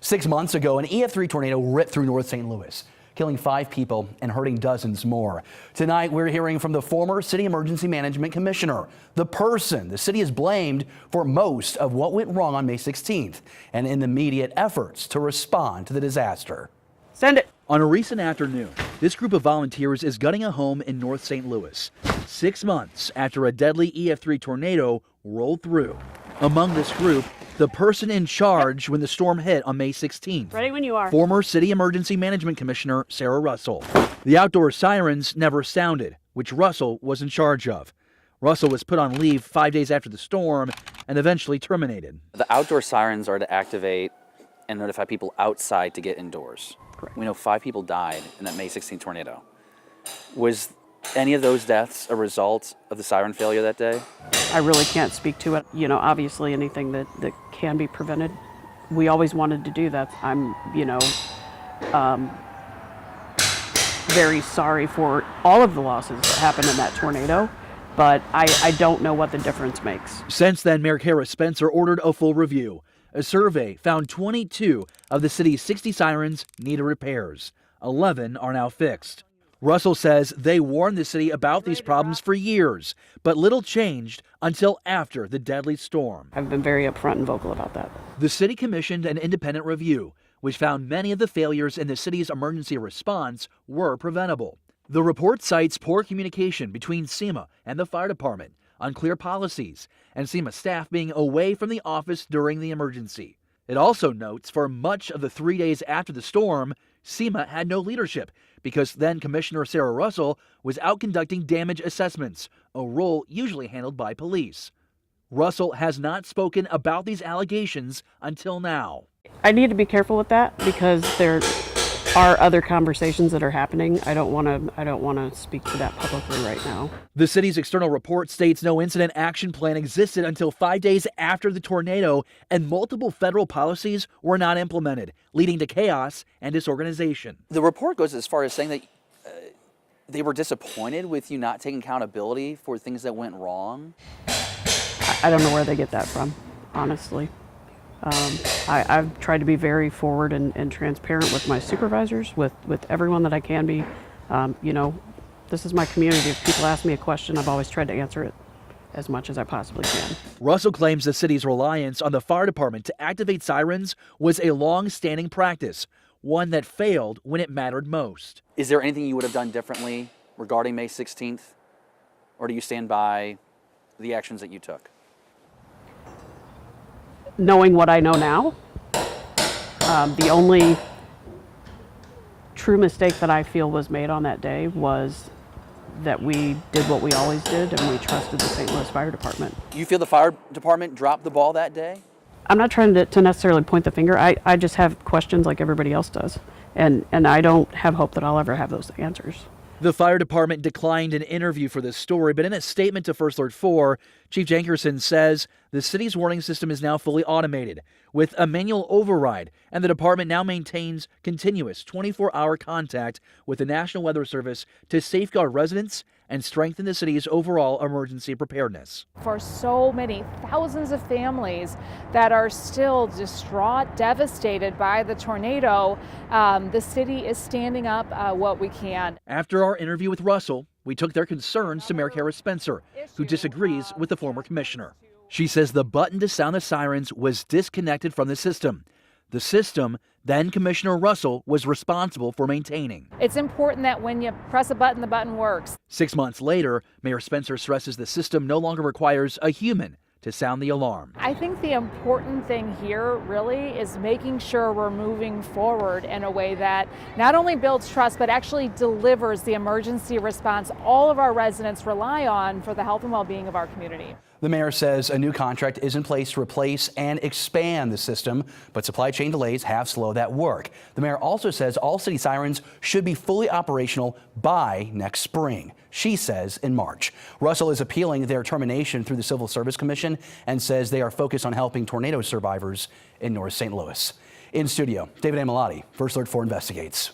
6 months ago, an EF3 tornado ripped through North St. Louis, killing 5 people and hurting dozens more. Tonight, we're hearing from the former City Emergency Management Commissioner, the person the city is blamed for most of what went wrong on May 16th, and in the immediate efforts to respond to the disaster. Send it. On a recent afternoon, this group of volunteers is gutting a home in North St. Louis, 6 months after a deadly EF3 tornado rolled through. Among this group, the person in charge when the storm hit on May 16th. Ready when you are. Former City Emergency Management Commissioner Sarah Russell. The outdoor sirens never sounded, which Russell was in charge of. Russell was put on leave 5 days after the storm and eventually terminated. The outdoor sirens are to activate and notify people outside to get indoors. Correct. We know 5 people died in that May 16th tornado. Was any of those deaths a result of the siren failure that day? I really can't speak to it. You know, obviously anything that can be prevented, we always wanted to do that. I'm, very sorry for all of the losses that happened in that tornado, but I don't know what the difference makes. Since then, Mayor Kara Spencer ordered a full review. A survey found 22 of the city's 60 sirens needed repairs. 11 are now fixed. Russell says they warned the city about these problems for years, but little changed until after the deadly storm. I've been very upfront and vocal about that. The city commissioned an independent review, which found many of the failures in the city's emergency response were preventable. The report cites poor communication between CEMA and the fire department, unclear policies, and CEMA staff being away from the office during the emergency. It also notes for much of the 3 days after the storm, CEMA had no leadership because then Commissioner Sarah Russell was out conducting damage assessments, a role usually handled by police. Russell has not spoken about these allegations until now. I need to be careful with that because there are other conversations that are happening. I don't want to speak to that publicly right now. The city's external report states no incident action plan existed until 5 days after the tornado, and multiple federal policies were not implemented, leading to chaos and disorganization. The report goes as far as saying that they were disappointed with you not taking accountability for things that went wrong. I don't know where they get that from, honestly. I've tried to be very forward and transparent with my supervisors, with everyone that I can be. This is my community. If people ask me a question, I've always tried to answer it as much as I possibly can. Russell claims the city's reliance on the fire department to activate sirens was a long-standing practice, one that failed when it mattered most. Is there anything you would have done differently regarding May 16th? Or do you stand by the actions that you took? Knowing what I know now, the only true mistake that I feel was made on that day was that we did what we always did and we trusted the St. Louis Fire Department. You feel the fire department dropped the ball that day? I'm not trying to necessarily point the finger. I just have questions like everybody else does. And I don't have hope that I'll ever have those answers. The fire department declined an interview for this story, but in a statement to First Alert 4, Chief Jankerson says the city's warning system is now fully automated with a manual override, and the department now maintains continuous 24-hour contact with the National Weather Service to safeguard residents and strengthen the city's overall emergency preparedness. For so many thousands of families that are still distraught, devastated by the tornado, the city is standing up what we can. After our interview with Russell, we took their concerns to Mayor Kara Spencer, who disagrees with the former commissioner. She says the button to sound the sirens was disconnected from the system. The system then Commissioner Russell was responsible for maintaining. It's important that when you press a button, the button works. 6 months later, Mayor Spencer stresses the system no longer requires a human to sound the alarm. I think the important thing here really is making sure we're moving forward in a way that not only builds trust, but actually delivers the emergency response all of our residents rely on for the health and well-being of our community. The mayor says a new contract is in place to replace and expand the system, but supply chain delays have slowed that work. The mayor also says all city sirens should be fully operational by next spring. She says in March. Russell is appealing their termination through the Civil Service Commission and says they are focused on helping tornado survivors in North St. Louis. In studio, David Amilati, First Alert 4 investigates.